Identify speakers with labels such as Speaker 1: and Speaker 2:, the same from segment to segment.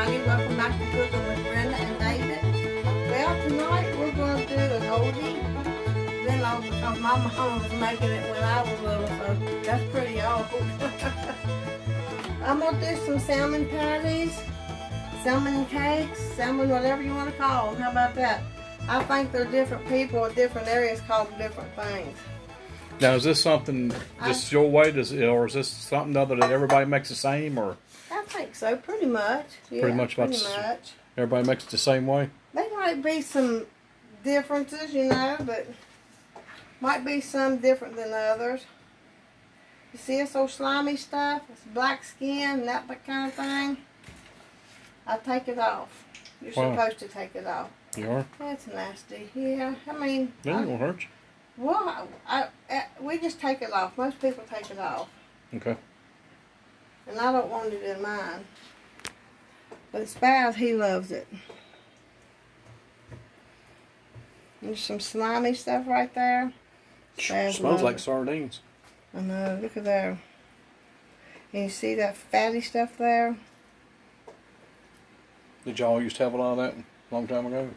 Speaker 1: everybody. Welcome back to Cooking with Brenda and David. Well, tonight we're going to do an oldie. Been long because my mom was making it when I was little, so that's pretty old. I'm going to do some salmon patties, salmon cakes, salmon whatever you want to call them. How about that? I think they're different people in different areas call them different things.
Speaker 2: Now, is this something just your way, or is this something other that everybody makes the same, or?
Speaker 1: I think so, pretty much. Yeah,
Speaker 2: pretty much. Everybody makes it the same way? There
Speaker 1: might be some differences, you know, but might be some different than others. You see this old slimy stuff? It's black skin and that kind of thing. I take it off. You're supposed to take it off.
Speaker 2: You are?
Speaker 1: That's nasty. Yeah, I mean...
Speaker 2: That ain't gonna hurt you.
Speaker 1: Well, we just take it off. Most people take it off.
Speaker 2: Okay.
Speaker 1: And I don't want it in mine. But Spaz, he loves it. There's some slimy stuff right there.
Speaker 2: Smells like sardines.
Speaker 1: I know, look at there. And you see that fatty stuff there?
Speaker 2: Did y'all used to have a lot of that a long time ago?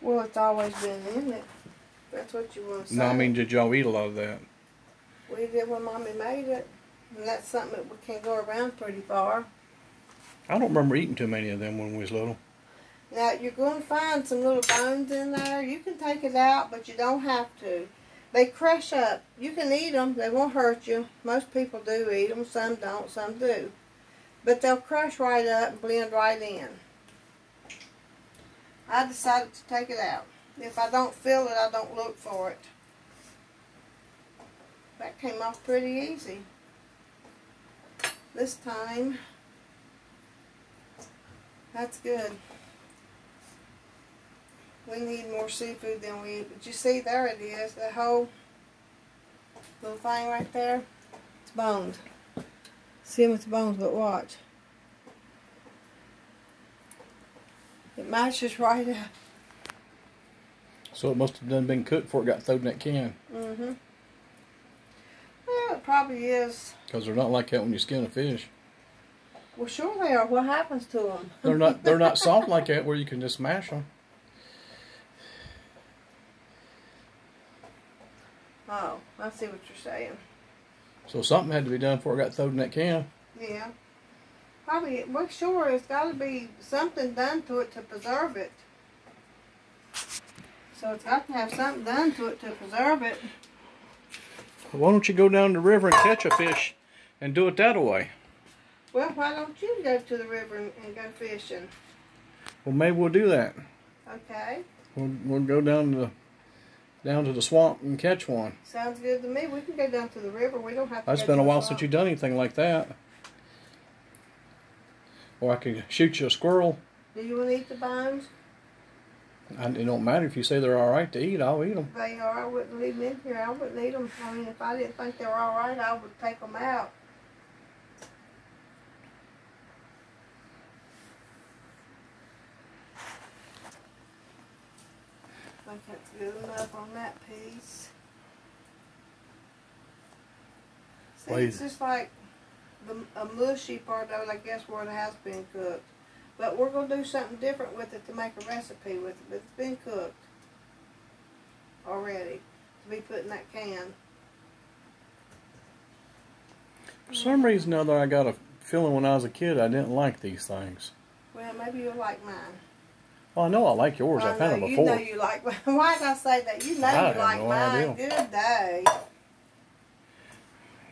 Speaker 1: Well, it's always been in it. That's what you want to say.
Speaker 2: No, I mean, did y'all eat a lot of that?
Speaker 1: We did when Mommy made it. And that's something that we can go around pretty far.
Speaker 2: I don't remember eating too many of them when we was little.
Speaker 1: Now, you're going to find some little bones in there. You can take it out, but you don't have to. They crush up. You can eat them. They won't hurt you. Most people do eat them. Some don't. Some do. But they'll crush right up and blend right in. I decided to take it out. If I don't feel it, I don't look for it. That came off pretty easy. This time, that's good. We need more seafood than we eat. But you see, there it is. The whole little thing right there. It's bones. See them with the bones, but watch. It matches right up.
Speaker 2: So it must have done been cooked before it got thrown in that can.
Speaker 1: Mm-hmm. Well, it probably is.
Speaker 2: Because they're not like that when you skin a fish.
Speaker 1: Well, sure they are. What happens to them?
Speaker 2: They're not soft like that where you can just mash them.
Speaker 1: Oh, I see what you're saying.
Speaker 2: So something had to be done before it got thrown in that can.
Speaker 1: Yeah. Probably, well, sure, it's got to be something done to it to preserve it. So it's got to have something done to it to preserve it.
Speaker 2: Why don't you go down the river and catch a fish and do it that way?
Speaker 1: Well, why don't you go to the river and go fishing?
Speaker 2: Well, maybe we'll do that.
Speaker 1: Okay.
Speaker 2: We'll go down to the swamp and catch one.
Speaker 1: Sounds good to me. We can go down to the river. We don't have to.
Speaker 2: It's been a while since you've done anything like that. Or I could shoot you a squirrel.
Speaker 1: Do you want to eat the bones?
Speaker 2: It don't matter if you say they're all right to eat. I'll eat them.
Speaker 1: They are. I wouldn't leave them in here. I wouldn't eat them. I mean, if I didn't think they were all right, I would take them out. I think that's good enough on that piece. See, it's just like a mushy part of it, I guess, where it has been cooked. But we're going to do something different with it to make a recipe with it. But it's been cooked already to be put in that can.
Speaker 2: For some reason or other, I got a feeling when I was a kid I didn't like these things.
Speaker 1: Well, maybe you'll like mine.
Speaker 2: Well, I know I like yours. I've had them before.
Speaker 1: You know you like mine. Why did I say that? You know you like mine. Good day.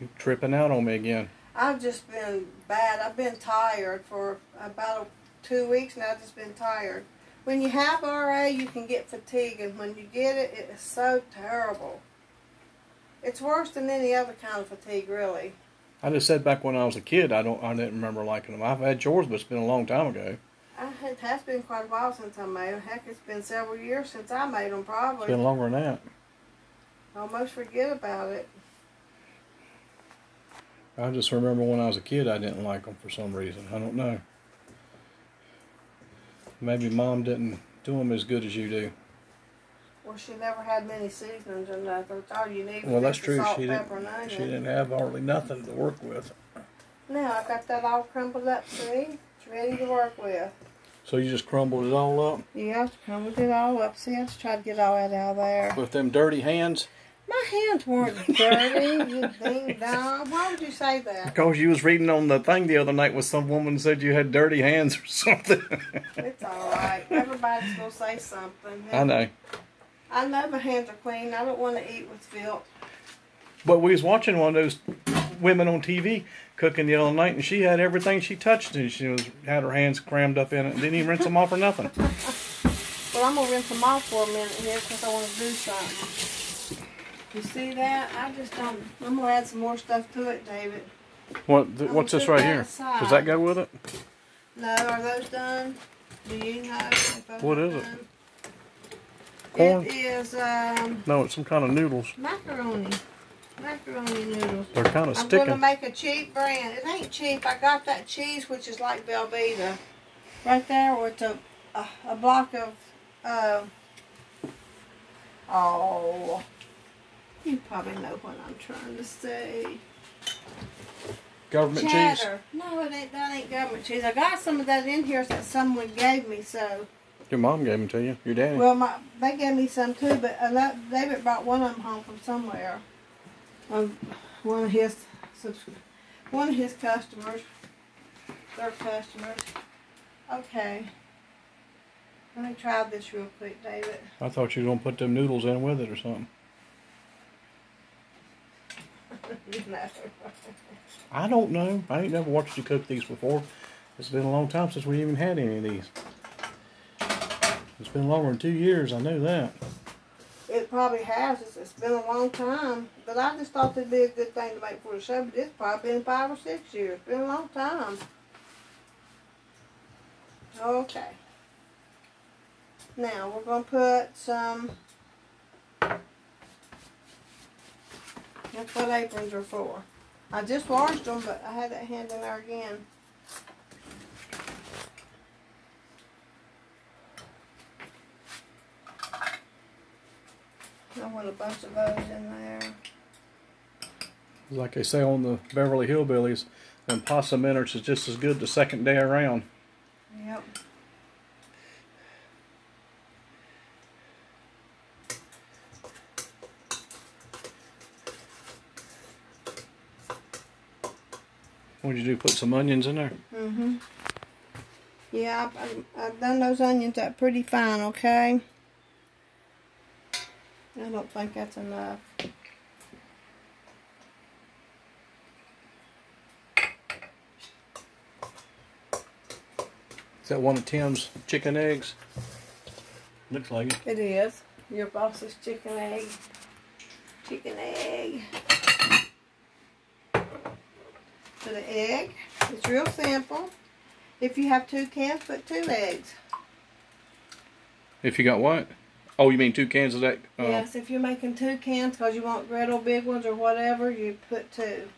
Speaker 2: You're tripping out on me again.
Speaker 1: I've just been bad. I've been tired for about 2 weeks now. I've just been tired. When you have RA, you can get fatigue, and when you get it, it is so terrible. It's worse than any other kind of fatigue, really.
Speaker 2: I just said back when I was a kid, I didn't remember liking them. I've had yours, but it's been a long time ago.
Speaker 1: It has been quite a while since I made them. Heck, it's been several years since I made them, probably.
Speaker 2: It's been longer than that.
Speaker 1: I almost forget about it.
Speaker 2: I just remember when I was a kid, I didn't like them for some reason. I don't know. Maybe Mom didn't do them as good as you do.
Speaker 1: Well, she never had many seasonings or nothing. All you need was
Speaker 2: well, that's true.
Speaker 1: salt, pepper, and onion.
Speaker 2: She didn't have hardly nothing to work with.
Speaker 1: Now, I've got that all crumbled up, see? It's ready to work with.
Speaker 2: So you just crumbled it all up?
Speaker 1: Yeah, I crumbled it all up. See, I just tried to get all that out of there.
Speaker 2: With them dirty hands?
Speaker 1: My hands weren't dirty, you ding dong. Why would you say that?
Speaker 2: Because you was reading on the thing the other night with some woman said you had dirty hands or something.
Speaker 1: It's alright. Everybody's going to say something.
Speaker 2: I know.
Speaker 1: I know my hands are clean. I don't want to eat with filth.
Speaker 2: But we was watching one of those women on TV cooking the other night, and she had everything she touched, and she had her hands crammed up in it, and didn't even rinse them off or nothing.
Speaker 1: Well, I'm going to rinse them off for a minute here because I want to do something. You see that? I just don't. I'm going to add some more stuff to it, David.
Speaker 2: What's this right here?
Speaker 1: Aside.
Speaker 2: Does that go with it?
Speaker 1: No, are those done? Do you know if those
Speaker 2: What
Speaker 1: are
Speaker 2: is it?
Speaker 1: done?
Speaker 2: Corn?
Speaker 1: It is
Speaker 2: No, it's some kind of noodles.
Speaker 1: macaroni. Macaroni noodles.
Speaker 2: They're kind of
Speaker 1: I'm
Speaker 2: sticking.
Speaker 1: going to make a cheap brand. It ain't cheap. I got that cheese, which is like Velveeta. Right there, where it's a block of, oh, you probably know what I'm trying to say.
Speaker 2: Government
Speaker 1: Cheddar.
Speaker 2: cheese?
Speaker 1: No, that ain't government cheese. I got some of that in here that someone gave me, so.
Speaker 2: Your mom gave them to you. Your daddy.
Speaker 1: Well, they gave me some too, but David brought one of them home from somewhere. One of his customers, their customers. Okay. Let me try this real quick, David.
Speaker 2: I thought you were going to put them noodles in with it or something.
Speaker 1: No.
Speaker 2: I don't know. I ain't never watched you cook these before. It's been a long time since we even had any of these. It's been longer than 2 years, I know that.
Speaker 1: It probably has. It's been a long time. But I just thought it'd be a good thing to make for the show. But it's probably been 5 or 6 years. It's been a long time. Okay. Now we're going to put some. That's what aprons are for. I just washed them, but I had that hand in there again. I want a bunch of those in there.
Speaker 2: Like they say on the Beverly Hillbillies, them possum innards is just as good the second day around.
Speaker 1: Yep.
Speaker 2: What'd you do, put some onions in there?
Speaker 1: Mm-hmm. Yeah, I've done those onions up pretty fine, okay? I don't think that's enough.
Speaker 2: Is that one of Tim's chicken eggs? Looks like it.
Speaker 1: It is. Your boss's chicken egg. Chicken egg. For the egg, it's real simple. If you have 2 cans, put 2 eggs.
Speaker 2: If you got what? Oh, you mean 2 cans of that?
Speaker 1: Yes, if you're making 2 cans because you want great big ones or whatever, you put 2.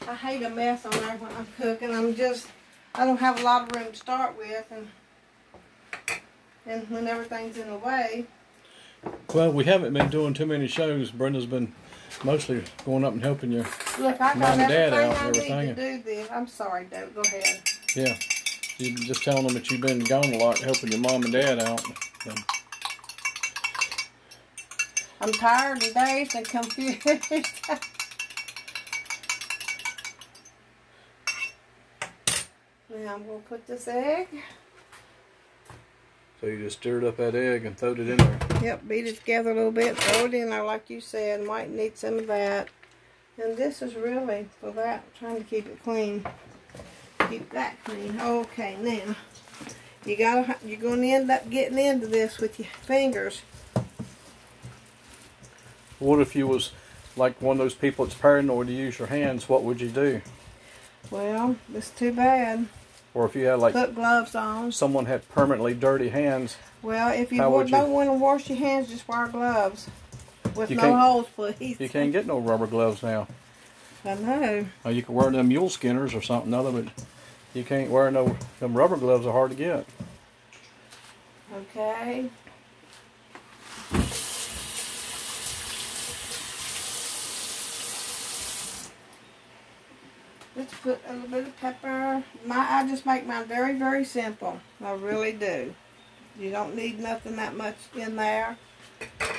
Speaker 1: I hate a mess on there when I'm cooking. I don't have a lot of room to start with, and when everything's in the way.
Speaker 2: Well, we haven't been doing too many shows. Brenda's been mostly going up and helping your
Speaker 1: Look, I
Speaker 2: mom
Speaker 1: got
Speaker 2: and dad
Speaker 1: everything
Speaker 2: out
Speaker 1: I
Speaker 2: and
Speaker 1: need
Speaker 2: everything.
Speaker 1: to do this. I'm sorry, Dave. Go ahead.
Speaker 2: Yeah. You just telling them that you've been gone a lot helping your mom and dad out. And
Speaker 1: I'm tired and dazed and confused. Now I'm going to put this egg.
Speaker 2: so you just stirred up that egg and throwed it in there.
Speaker 1: Yep, beat it together a little bit. Throw it in there like you said. Might need some of that. And this is really for that. I'm trying to keep it clean. Keep that clean. Okay, now you're going to end up getting into this with your fingers.
Speaker 2: What if you was like one of those people that's paranoid to use your hands? What would you do?
Speaker 1: Well, it's too bad.
Speaker 2: Or if you had like
Speaker 1: Put gloves on.
Speaker 2: someone had permanently dirty hands.
Speaker 1: Well, if you
Speaker 2: How would
Speaker 1: don't
Speaker 2: you-
Speaker 1: want to wash your hands, just wear gloves. With
Speaker 2: You
Speaker 1: no
Speaker 2: can't-
Speaker 1: holes, please.
Speaker 2: You can't get no rubber gloves now.
Speaker 1: I know.
Speaker 2: Or you can wear them mule skinners or something other, but you can't wear no. Them rubber gloves are hard to get.
Speaker 1: Okay. Let's put a little bit of pepper. I just make mine very, very simple. I really do. You don't need nothing that much in there.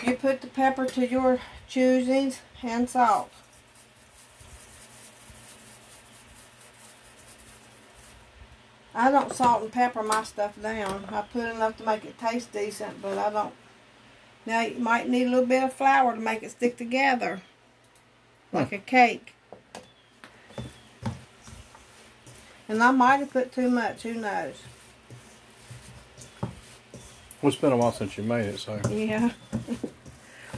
Speaker 1: You put the pepper to your choosings and salt. I don't salt and pepper my stuff down. I put enough to make it taste decent, but I don't. Now you might need a little bit of flour to make it stick together, like a cake. And I might have put too much, who knows?
Speaker 2: Well, it's been a while since you made it, so.
Speaker 1: Yeah.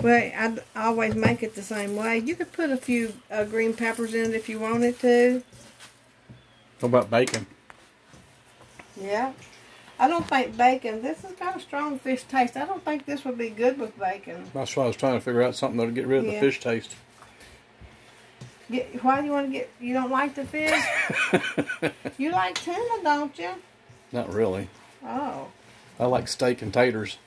Speaker 1: Well, I always make it the same way. You could put a few green peppers in it if you wanted to.
Speaker 2: What about bacon?
Speaker 1: Yeah. I don't think bacon, this has got a strong fish taste. I don't think this would be good with bacon.
Speaker 2: That's why I was trying to figure out something that'll get rid of the fish taste.
Speaker 1: Why do you want to get, you don't like the fish? You like tuna, don't you?
Speaker 2: Not really.
Speaker 1: Oh.
Speaker 2: I like steak and taters.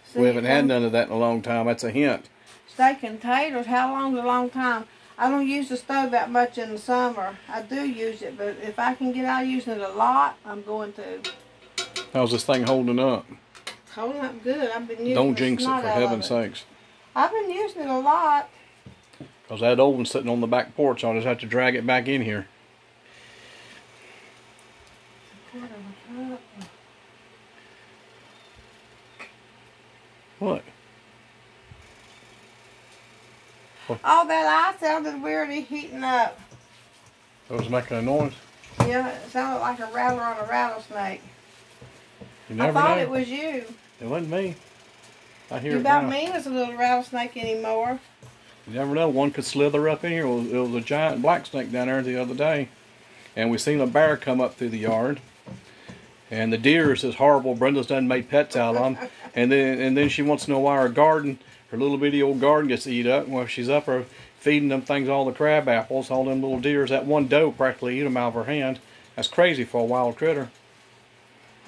Speaker 1: See,
Speaker 2: We haven't had none of that in a long time. That's a hint.
Speaker 1: Steak and taters, how long's a long time? I don't use the stove that much in the summer. I do use it, but if I can get out using it a lot, I'm going to.
Speaker 2: How's this thing holding up?
Speaker 1: It's holding up good. I've been using it.
Speaker 2: Don't jinx it, for heaven's sakes.
Speaker 1: I've been using it a lot.
Speaker 2: Because that old one's sitting on the back porch. I'll just have to drag it back in here. What?
Speaker 1: Oh, that eye sounded weird heating up.
Speaker 2: It was making a noise?
Speaker 1: Yeah, it sounded like a rattler on a rattlesnake.
Speaker 2: You never
Speaker 1: I thought
Speaker 2: know.
Speaker 1: it was you.
Speaker 2: It wasn't me. I hear
Speaker 1: You
Speaker 2: it
Speaker 1: about
Speaker 2: now.
Speaker 1: mean as a little rattlesnake anymore.
Speaker 2: You never know. One could slither up in here. It was a giant black snake down there the other day. And we seen a bear come up through the yard. And the deers is horrible. Brenda's done made pets out of them. And then she wants to know why her garden, her little bitty old garden, gets eat up. Well, she's up there feeding them things all the crab apples, all them little deers. That one doe practically eat them out of her hand. That's crazy for a wild critter.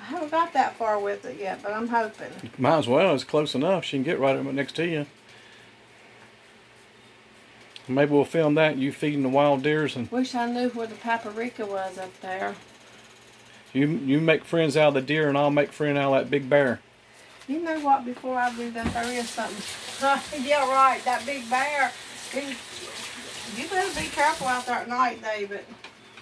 Speaker 1: I haven't got that far with it yet, but I'm hoping.
Speaker 2: Might as well. It's close enough. She can get right up next to you. Maybe we'll film that, you feeding the wild deers. And
Speaker 1: wish I knew where the paprika was up there.
Speaker 2: You make friends out of the deer, and I'll make friends out of that big bear.
Speaker 1: You know what? Before I do that, there is something. Yeah, right. That big bear. You better be careful out there at night, David.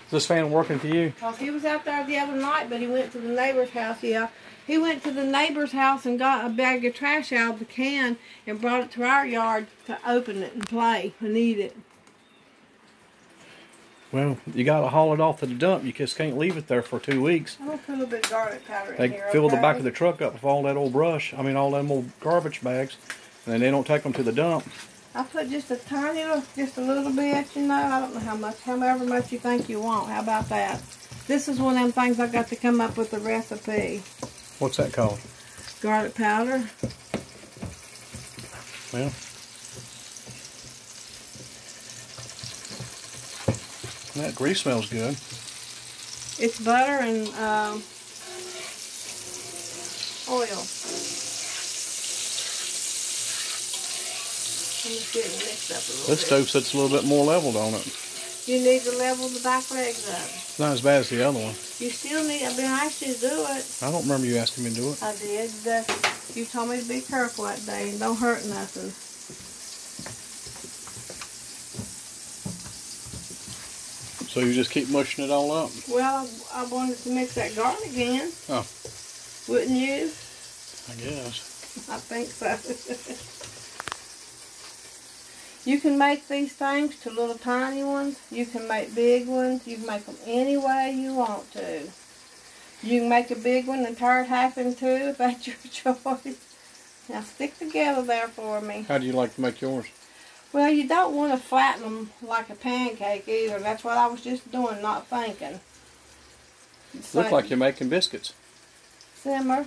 Speaker 2: Is this fan working for you?
Speaker 1: Because he was out there the other night, but he went to the neighbor's house. Yeah, he went to the neighbor's house and got a bag of trash out of the can and brought it to our yard to open it and play and eat it.
Speaker 2: Well, you got to haul it off to the dump. You just can't leave it there for 2 weeks.
Speaker 1: I'm going to put a little bit of garlic powder in
Speaker 2: They
Speaker 1: here,
Speaker 2: fill
Speaker 1: okay?
Speaker 2: the back of the truck up with all that old brush. I mean, all them old garbage bags. And then they don't take them to the dump.
Speaker 1: I put just a tiny little, just a little bit, you know. I don't know how much, however much you think you want. How about that? This is one of them things I got to come up with the recipe.
Speaker 2: What's that called?
Speaker 1: Garlic powder.
Speaker 2: Well, that grease smells good.
Speaker 1: It's butter and oil. Let me get it mixed up a little
Speaker 2: This
Speaker 1: bit.
Speaker 2: stove sits a little bit more leveled on it.
Speaker 1: You need to level the back legs up.
Speaker 2: It's not as bad as the other one.
Speaker 1: You still need, I've been asking you to do it.
Speaker 2: I don't remember you asking me to do it.
Speaker 1: I did. You told me to be careful that day and don't hurt nothing.
Speaker 2: So you just keep mushing it all up?
Speaker 1: Well, I wanted to mix that garlic in.
Speaker 2: Oh.
Speaker 1: Wouldn't you?
Speaker 2: I guess.
Speaker 1: I think so. You can make these things to little tiny ones. You can make big ones. You can make them any way you want to. You can make a big one and tear it half in two if that's your choice. Now stick together there for me.
Speaker 2: How do you like to make yours?
Speaker 1: Well, you don't want to flatten them like a pancake either. That's what I was just doing, not thinking.
Speaker 2: Look like you're making biscuits.
Speaker 1: Simmer.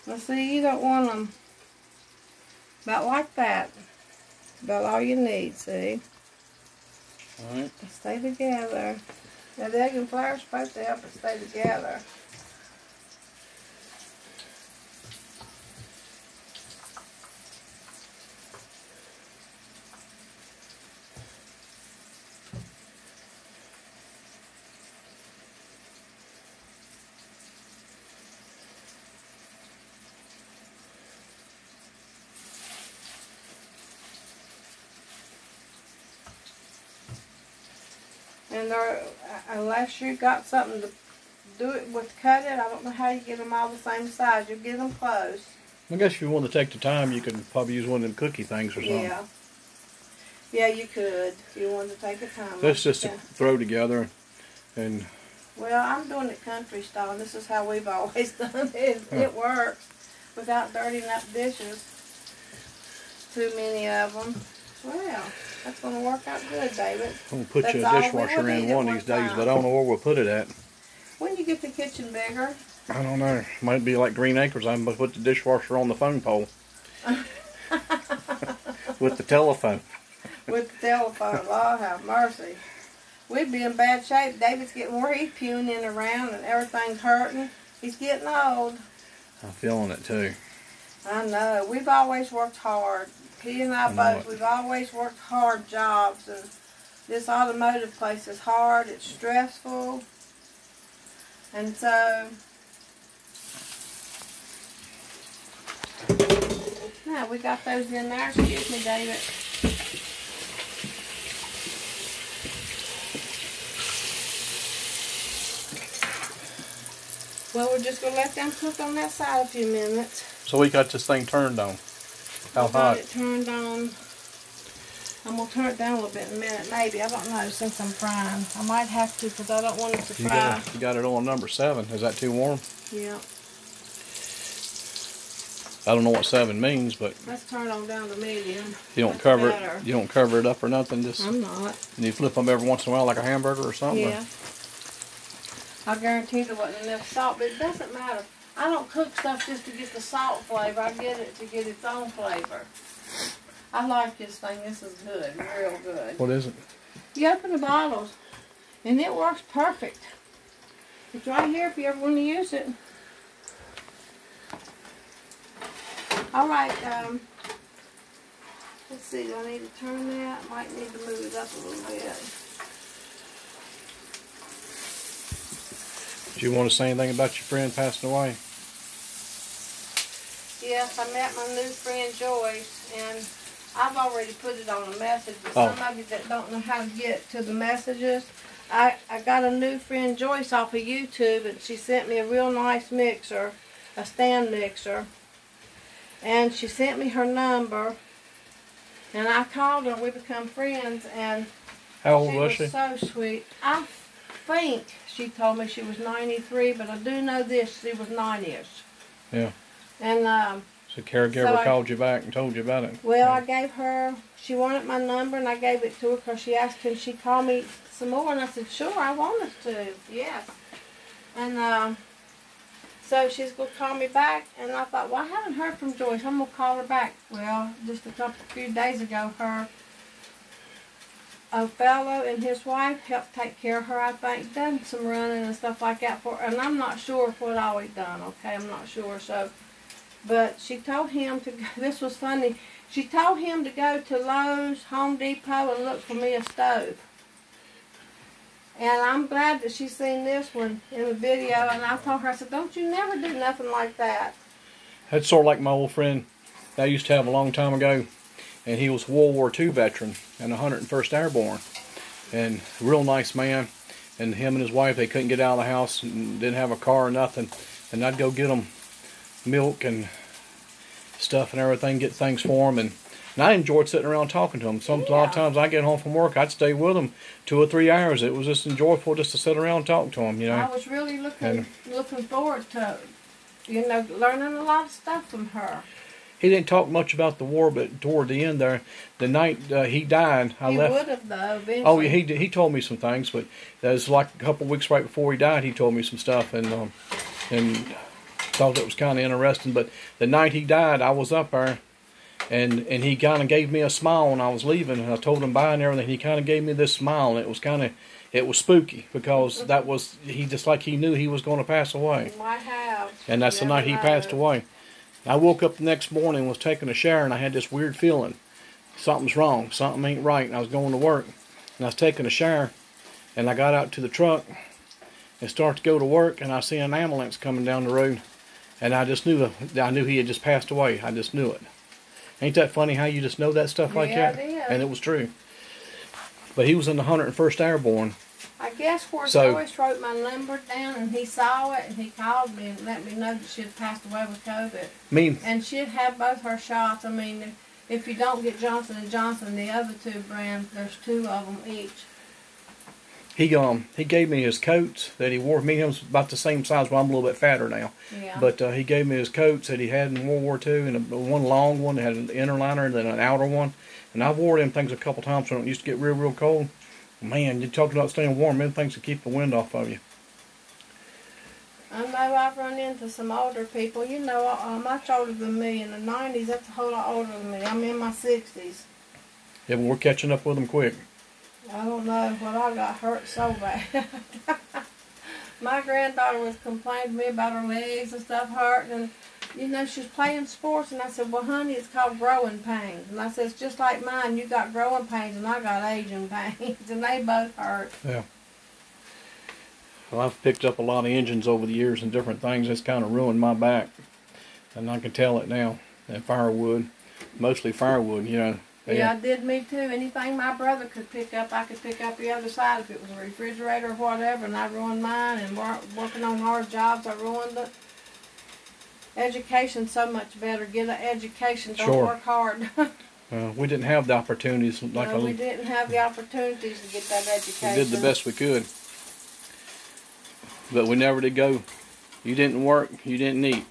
Speaker 1: Now see, you don't want them about like that. About all you need, see?
Speaker 2: Alright.
Speaker 1: Stay together. Now the egg and flour are supposed to help it stay together. And they're, unless you got something to do it with, cut it, I don't know how you get them all the same size. You get them close.
Speaker 2: I guess if you want to take the time, you could probably use one of them cookie things or something.
Speaker 1: Yeah. Yeah, you could if you wanted to take the time.
Speaker 2: That's just to throw together. And
Speaker 1: well, I'm doing it country style. This is how we've always done it. It works without dirtying up dishes. Too many of them. Well, that's going to work out good, David.
Speaker 2: I'm going to put you a dishwasher in one of these days, but I don't know where we'll put it at.
Speaker 1: When you get the kitchen bigger?
Speaker 2: I don't know. Might be like Green Acres. I'm going to put the dishwasher on the phone pole. With the telephone.
Speaker 1: With the telephone. Lord have mercy. We'd be in bad shape. David's getting where he's pewing in around and everything's hurting. He's getting old.
Speaker 2: I'm feeling it too.
Speaker 1: I know. We've always worked hard. He and I both, we've always worked hard jobs. And this automotive place is hard. It's stressful. And so, now we got those in there. Excuse me, David. Well, we're just going to let them cook on that side a few minutes.
Speaker 2: So we got this thing turned on. How hot?
Speaker 1: Got it turned on. I'm going to turn it down a little bit in a minute, maybe. I don't know, since I'm frying. I might have to, because I don't want it to fry.
Speaker 2: You got it on number 7. Is that too warm?
Speaker 1: Yeah.
Speaker 2: I don't know what 7 means, but
Speaker 1: Let's turn it on down to medium.
Speaker 2: you don't cover it. You don't cover it up or nothing. Just
Speaker 1: I'm not.
Speaker 2: And you flip them every once in a while like a hamburger or something.
Speaker 1: Yeah. I guarantee there wasn't enough salt, but it doesn't matter. I don't cook stuff just to get the salt flavor. I get it to get its own flavor. I like this thing. This is good, real good.
Speaker 2: What is it?
Speaker 1: You open the bottles, and it works perfect. It's right here if you ever want to use it. All right, let's see. Do I need to turn that? Might need to move it up a little bit.
Speaker 2: Do you want to say anything about your friend passing away?
Speaker 1: Yes, I met my new friend Joyce, and I've already put it on a message, but some of you that don't know how to get to the messages, I got a new friend Joyce off of YouTube, and she sent me a real nice mixer, a stand mixer, and she sent me her number, and I called her, and we become friends, and
Speaker 2: how old was she?
Speaker 1: She was so sweet. I think she told me she was 93, but I do know this, she was 90ish.
Speaker 2: Yeah.
Speaker 1: And
Speaker 2: so caregiver called you back and told you about it.
Speaker 1: Well, I gave her, she wanted my number, and I gave it to her because she asked, can she call me some more? And I said, sure, I wanted to, yes. And so she's going to call me back, and I thought, well, I haven't heard from Joyce. I'm going to call her back. Well, just a few days ago, a fellow and his wife helped take care of her, I think, done some running and stuff like that for her. And I'm not sure what all he done, okay? I'm not sure. So, but she told him to go, this was funny, she told him to go to Lowe's, Home Depot, and look for me a stove. And I'm glad that she's seen this one in the video, and I told her, I said, don't you never do nothing like that.
Speaker 2: That's sort of like my old friend that I used to have a long time ago, and he was a World War II veteran and 101st Airborne, and a real nice man, and him and his wife, they couldn't get out of the house and didn't have a car or nothing, and I'd go get them milk and stuff and everything, get things for them, and I enjoyed sitting around talking to them. A lot of times I get home from work, I'd stay with them 2 or 3 hours. It was just enjoyable just to sit around and talk to them, you know.
Speaker 1: I was really looking forward to, you know, learning a lot of stuff from her.
Speaker 2: He didn't talk much about the war, but toward the end there, the night he died, I left.
Speaker 1: He would have, though, eventually.
Speaker 2: Oh, he told me some things, but it was like a couple of weeks right before he died, he told me some stuff, and thought it was kind of interesting. But the night he died, I was up there, and he kind of gave me a smile when I was leaving, and I told him bye and everything. He kind of gave me this smile, and it was spooky, because that was, just like he knew he was going to pass away.
Speaker 1: Might have.
Speaker 2: And that's the night he passed away. I woke up the next morning and was taking a shower, and I had this weird feeling. Something's wrong. Something ain't right. And I was going to work. And I was taking a shower, and I got out to the truck and started to go to work, and I see an ambulance coming down the road. And I just knew, he had just passed away. I just knew it. Ain't that funny how you just know that stuff like that?
Speaker 1: It is.
Speaker 2: And it was true. But he was in the 101st Airborne,
Speaker 1: I guess where
Speaker 2: So-
Speaker 1: Joyce wrote my number down and he saw it and he called me and let me know that she had passed away with COVID.
Speaker 2: Me,
Speaker 1: And she'd had both her shots. I mean, if you don't get Johnson & Johnson, the other two brands, there's 2 of them each.
Speaker 2: he gave me his coats that he wore. Me and him's about the same size. Well, I'm a little bit fatter now.
Speaker 1: Yeah.
Speaker 2: But he gave me his coats that he had in World War II, and one long one that had an inner liner and then an outer one. And I've wore them things a couple times when it used to get real, real cold. Man, you're talking about staying warm. Them things to keep the wind off of you.
Speaker 1: I know I've run into some older people. You know, much older than me. In the 90s, that's a whole lot older than me. I'm in my 60s.
Speaker 2: Yeah, but we're catching up with them quick.
Speaker 1: I don't know, but I got hurt so bad. My granddaughter was complaining to me about her legs and stuff hurt, and you know, she was playing sports, and I said, well, honey, it's called growing pains. And I said, it's just like mine. You got growing pains, and I got aging pains, and they both hurt.
Speaker 2: Yeah. Well, I've picked up a lot of engines over the years and different things. It's kind of ruined my back, and I can tell it now. And firewood, mostly firewood, you know.
Speaker 1: Yeah, it did me too. Anything my brother could pick up, I could pick up the other side. If it was a refrigerator or whatever, and I ruined mine. And working on hard jobs, I ruined it. Education's so much better. Get an education. Don't
Speaker 2: Sure.
Speaker 1: work hard.
Speaker 2: We didn't have the opportunities like
Speaker 1: No, we didn't have the opportunities to get that education.
Speaker 2: we did the best we could. But we never did go. You didn't work, you didn't eat.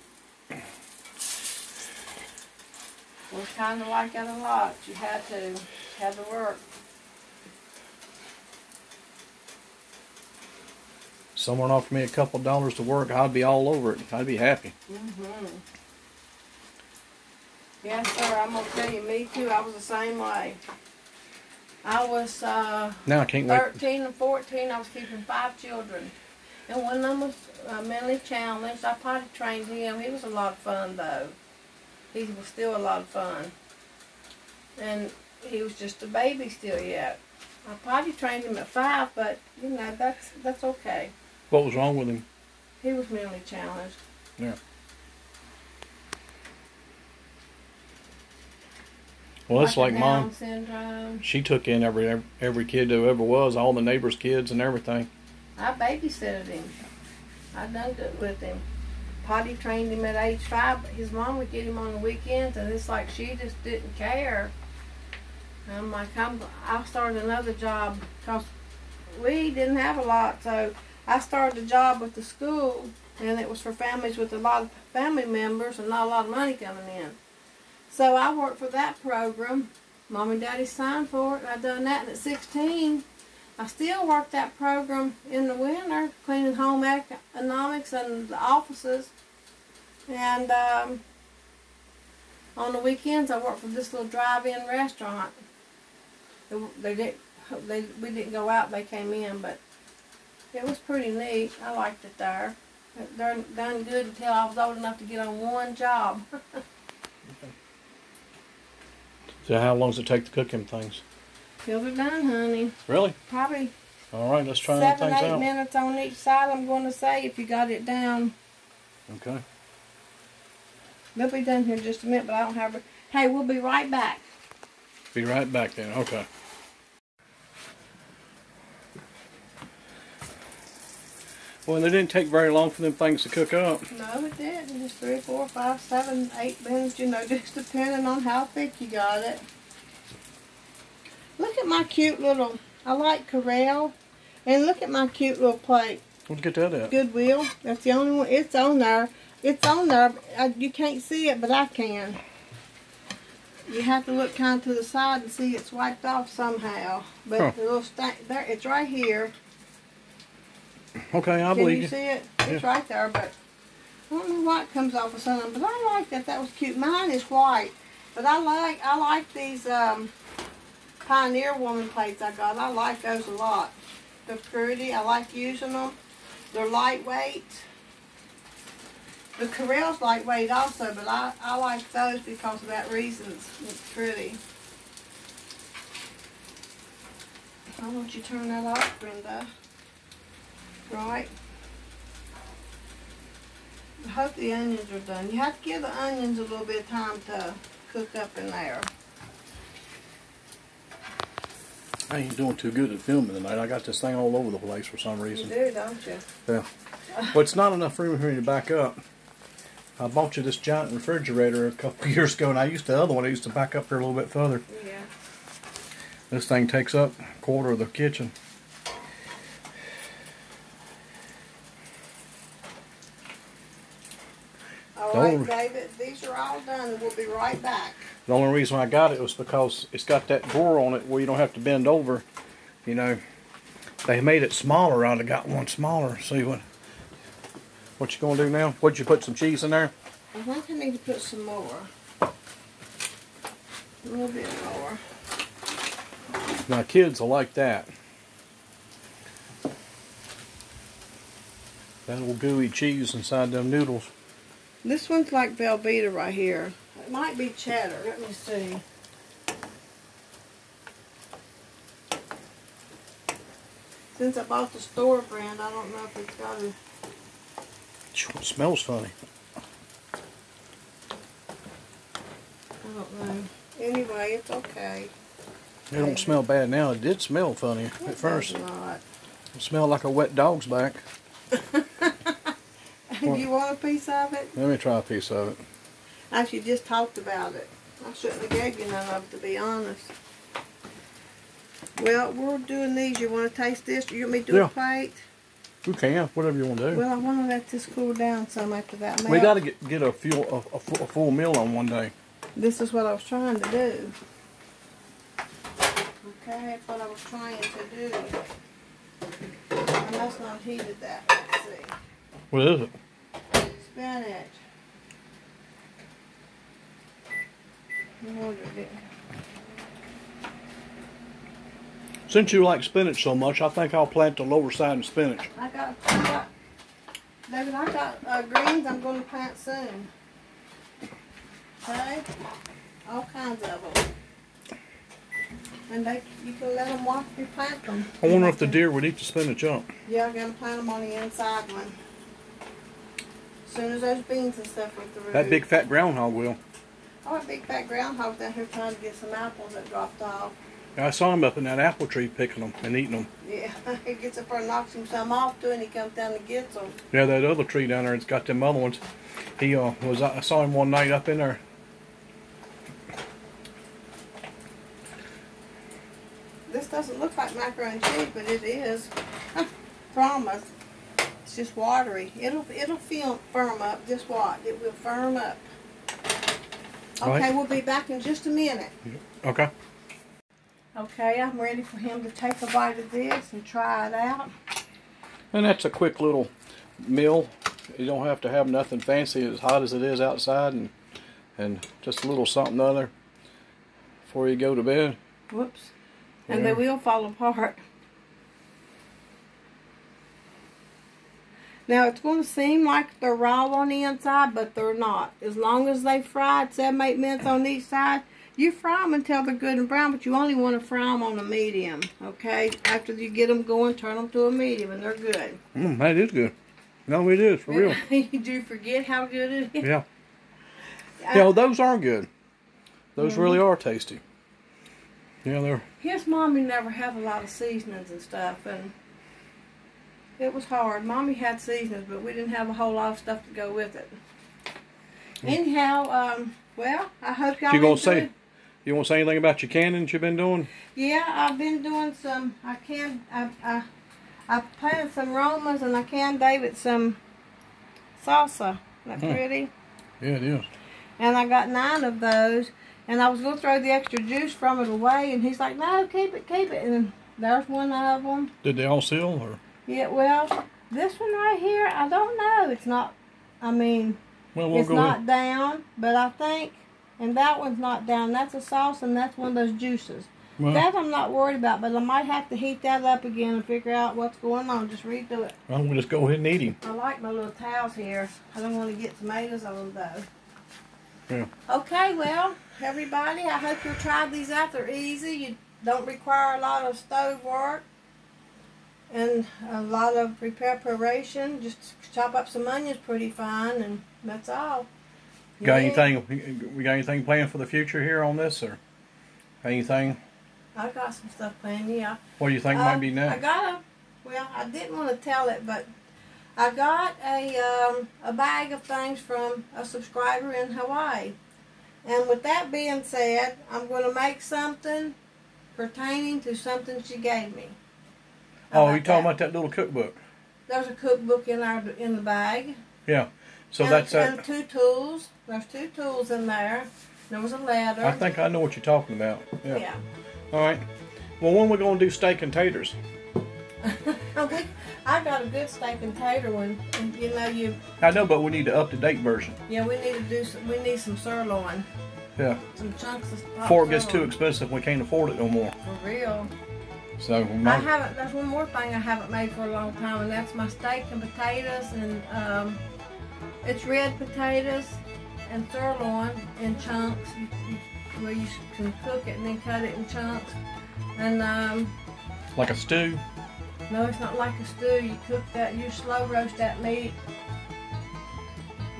Speaker 1: It was kind of like that a lot. You had to work.
Speaker 2: Someone offered me a couple of dollars to work, I'd be all over it. I'd be happy.
Speaker 1: Mm-hmm. Yes, sir. I'm gonna tell you, me too. I was the same way. I was
Speaker 2: Now I can't wait.
Speaker 1: 13 and 14. I was keeping 5 children, and one of them was mentally challenged. I potty trained him. He was a lot of fun, though. He was still a lot of fun, and he was just a baby still yet. I potty trained him at 5, but you know that's okay.
Speaker 2: What was wrong with him?
Speaker 1: He was mentally challenged.
Speaker 2: Yeah. Well, it's like Mom.
Speaker 1: Down syndrome.
Speaker 2: She took in every kid who ever was, all the neighbors' kids and everything.
Speaker 1: I babysitted him. I done it with him. Potty trained him at age 5, but his mom would get him on the weekends, and it's like she just didn't care. I'm like, I'll start another job, because we didn't have a lot, so I started a job with the school, and it was for families with a lot of family members and not a lot of money coming in. So I worked for that program. Mom and Daddy signed for it, and I done that, and at 16, I still worked that program in the winter, cleaning home economics and the offices. And on the weekends, I worked for this little drive-in restaurant. We didn't go out; they came in, but it was pretty neat. I liked it there. It done good until I was old enough to get on one job.
Speaker 2: So how long does it take to cook them things?
Speaker 1: Till they're done, honey.
Speaker 2: Really?
Speaker 1: Probably
Speaker 2: All right, let's try them
Speaker 1: 7,
Speaker 2: things
Speaker 1: 8
Speaker 2: out.
Speaker 1: minutes on each side, I'm going to say, if you got it down.
Speaker 2: Okay.
Speaker 1: They'll be done here in just a minute, but I don't have... Hey, we'll be right back.
Speaker 2: Be right back then. Okay. Well, they didn't take very long for them things to cook up.
Speaker 1: No, it didn't. Just 3, 4, 5, 7, 8 minutes, you know, just depending on how thick you got it. Look at my cute little... I like Corral. And look at my cute little plate.
Speaker 2: Where'd you get that at?
Speaker 1: Goodwill. That's the only one. It's on there. It's on there. You can't see it, but I can. You have to look kind of to the side and see it's wiped off somehow. But the little stain, there, it's right here.
Speaker 2: Okay, I
Speaker 1: Can
Speaker 2: believe
Speaker 1: you
Speaker 2: you.
Speaker 1: see it? It's right there, but I don't know why it comes off of something. But I like that. That was cute. Mine is white, but I like these Pioneer Woman plates I got. I like those a lot. They're pretty. I like using them. They're lightweight. The Corral's lightweight also, but I like those because of that reason. It's pretty. Why don't you turn that off, Brenda? Right. I hope the onions are done. You have to give the onions a little bit of time to cook up in there.
Speaker 2: I ain't doing too good at filming tonight. I got this thing all over the place for some reason.
Speaker 1: You do, don't you?
Speaker 2: Yeah. Well, it's not enough room here to back up. I bought you this giant refrigerator a couple of years ago, and I used the other one. I used to back up here a little bit further.
Speaker 1: Yeah.
Speaker 2: This thing takes up a quarter of the kitchen.
Speaker 1: All right, David, these are all done. We'll be right back.
Speaker 2: The only reason I got it was because it's got that drawer on it where you don't have to bend over. You know, they made it smaller. I'd have got one smaller. See what you gonna do now? What'd you put some cheese in there?
Speaker 1: I think I need to put some more. A little bit more.
Speaker 2: Now kids will like that. That little gooey cheese inside them noodles.
Speaker 1: This one's like Velveeta right here. It might be cheddar. Let me see. Since I bought the store brand, I don't know if it's got a...
Speaker 2: It smells funny.
Speaker 1: I don't know. Anyway, it's okay.
Speaker 2: It don't smell bad now. It did smell funny at first.
Speaker 1: Not.
Speaker 2: It smelled like a wet dog's back.
Speaker 1: Do you want a piece of it?
Speaker 2: Let me try a piece of it.
Speaker 1: Actually, just talked about it. I shouldn't have gave you none of it, to be honest. Well, we're doing these. You want to taste this? You want me to do a plate?
Speaker 2: You can, whatever you want to do.
Speaker 1: Well, I want to let this cool down some after that melt.
Speaker 2: We got to get a full meal on one day.
Speaker 1: This is what I was trying to do. Okay, that's what I was trying to do. I must not have heated that. Let's see.
Speaker 2: What is it?
Speaker 1: Spinach.
Speaker 2: Since you like spinach so much, I think I'll plant the lower side of spinach.
Speaker 1: David, I got greens I'm going to plant soon. Okay? All kinds of them. And you can let them watch me plant them.
Speaker 2: I wonder if the deer would eat the spinach up.
Speaker 1: Yeah, I'm going to plant them on the inside one. As soon as those beans and stuff are through.
Speaker 2: That big fat groundhog will.
Speaker 1: Oh, a big fat groundhog down here trying to get some apples that dropped off.
Speaker 2: I saw him up in that apple tree picking them and eating them.
Speaker 1: Yeah, he gets up there and knocks him some off too, and he comes down and gets them.
Speaker 2: Yeah, that other tree down there, it's got them other ones. I saw him one night up in there.
Speaker 1: This doesn't look like macaroni and cheese, but it is. Promise. It's just watery. It'll firm up. Just watch. It will firm up. Okay,
Speaker 2: right.
Speaker 1: We'll be back in just a minute.
Speaker 2: Okay.
Speaker 1: Okay, I'm ready for him to take a bite of this and try it out.
Speaker 2: And that's a quick little meal. You don't have to have nothing fancy, as hot as it is outside, and just a little something other before you go to bed.
Speaker 1: Whoops. And they will fall apart. Now, it's going to seem like they're raw on the inside, but they're not. As long as they fried 7-8 minutes on each side, you fry them until they're good and brown, but you only want to fry them on a medium, okay? After you get them going, turn them to a medium, and they're good.
Speaker 2: That is good. No, it is, for real.
Speaker 1: You do forget how good it is?
Speaker 2: Yeah. Yeah, those are good. Those really are tasty. Yeah, they're...
Speaker 1: His mommy never had a lot of seasonings and stuff, and it was hard. Mommy had seasonings, but we didn't have a whole lot of stuff to go with it. Anyhow, well, I hope y'all enjoy.
Speaker 2: You want to say anything about your canning that you've been doing?
Speaker 1: Yeah, I've been doing some. I planted some Romas, and I canned David some salsa. Isn't that pretty?
Speaker 2: Yeah, it is.
Speaker 1: And I got 9 of those. And I was going to throw the extra juice from it away, and he's like, no, keep it. And there's one of them.
Speaker 2: Did they all seal, or?
Speaker 1: Yeah, well, this one right here, I don't know. It's not, it's not down, but I think, and that one's not down. That's a sauce, and that's one of those juices. Well, that I'm not worried about, but I might have to heat that up again and figure out what's going on. Just redo it.
Speaker 2: I'm going to just go ahead and eat him.
Speaker 1: I like my little towels here. I don't want to get tomatoes on them, though.
Speaker 2: Yeah. Okay,
Speaker 1: well, everybody, I hope you'll try these out. They're easy. You don't require a lot of stove work and a lot of preparation. Just chop up some onions pretty fine, and that's all.
Speaker 2: We got anything planned for the future here on this, or anything?
Speaker 1: I got some stuff planned, yeah.
Speaker 2: What do you think might be next?
Speaker 1: I got well, I didn't want to tell it, but I got a bag of things from a subscriber in Hawaii. And with that being said, I'm going to make something pertaining to something she gave me.
Speaker 2: Oh, you talking about that little cookbook?
Speaker 1: There's a cookbook in the bag.
Speaker 2: Yeah. So
Speaker 1: and,
Speaker 2: that's
Speaker 1: and 2 tools. There's 2 tools in there. There was a ladder.
Speaker 2: I think I know what you're talking about. Yeah.
Speaker 1: Yeah.
Speaker 2: All right. Well, when we going to do steak and taters?
Speaker 1: I got a good steak and tater one. And, you know,
Speaker 2: I know, but we need the up-to-date version.
Speaker 1: Yeah, we need some sirloin.
Speaker 2: Yeah.
Speaker 1: Some chunks of
Speaker 2: Before it gets too expensive, we can't afford it no more.
Speaker 1: For real.
Speaker 2: So
Speaker 1: there's one more thing I haven't made for a long time, and that's my steak and potatoes, and it's red potatoes and sirloin in chunks, where you can cook it and then cut it in chunks. And
Speaker 2: like a stew?
Speaker 1: No, it's not like a stew. You cook that, you slow roast that meat.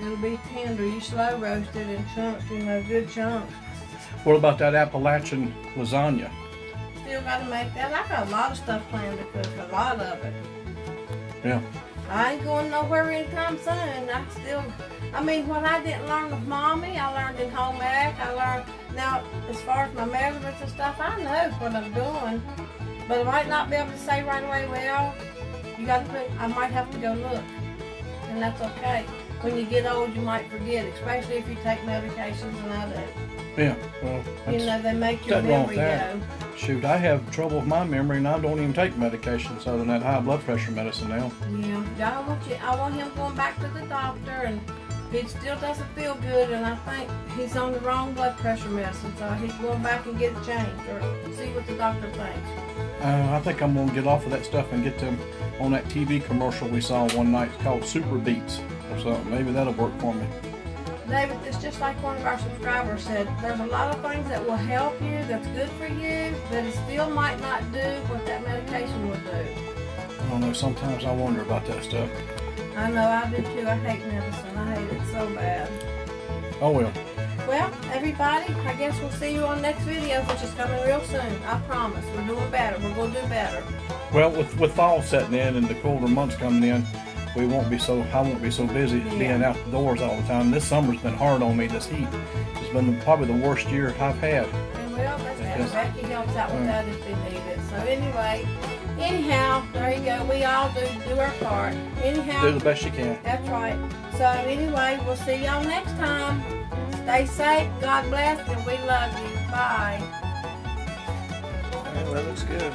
Speaker 1: It'll be tender. You slow roast it in chunks, you know, good chunks.
Speaker 2: What about that Appalachian lasagna?
Speaker 1: Still got to make that. I got a lot of stuff planned to cook, a lot of it.
Speaker 2: Yeah.
Speaker 1: I ain't going nowhere anytime soon. I mean, what I didn't learn with Mommy, I learned in home ec. Now, as far as my measurements and stuff, I know what I'm doing. But I might not be able to say right away, well, I might have to go look. And that's okay. When you get old, you might forget, especially if you take medications, and I do.
Speaker 2: Yeah, well,
Speaker 1: you know, they make your memory go.
Speaker 2: Shoot, I have trouble with my memory, and I don't even take medications other than that high blood pressure medicine now.
Speaker 1: Yeah, I want him going back to the doctor, and he still doesn't feel good, and I think he's on the wrong blood pressure medicine, so he's going back and get it changed, or see what the doctor thinks.
Speaker 2: I think I'm going to get off of that stuff and get them on that TV commercial we saw one night called Super Beats or something. Maybe that'll work for me.
Speaker 1: David, it's just like one of our subscribers said, there's a lot of things that will help you, that's good for you, but it still might not do what that medication will do.
Speaker 2: I don't know, sometimes I wonder about that stuff.
Speaker 1: I know, I do too. I hate medicine. I hate it so bad.
Speaker 2: Oh well.
Speaker 1: Well, everybody, I guess we'll see you on the next video, which is coming real soon. I promise. We're doing better. We're going to do better.
Speaker 2: Well, with fall setting in and the colder months coming in, I won't be so busy being outdoors all the time. This summer's been hard on me, this heat. It's been probably the worst year I've had.
Speaker 1: And well, Becky helps out with that if they need it. So anyway, anyhow, there you go. We all do our part. Anyhow.
Speaker 2: Do the best you can.
Speaker 1: That's right. So anyway, we'll see y'all next time. Stay safe, God bless, and we love you. Bye.
Speaker 2: Well, that looks good.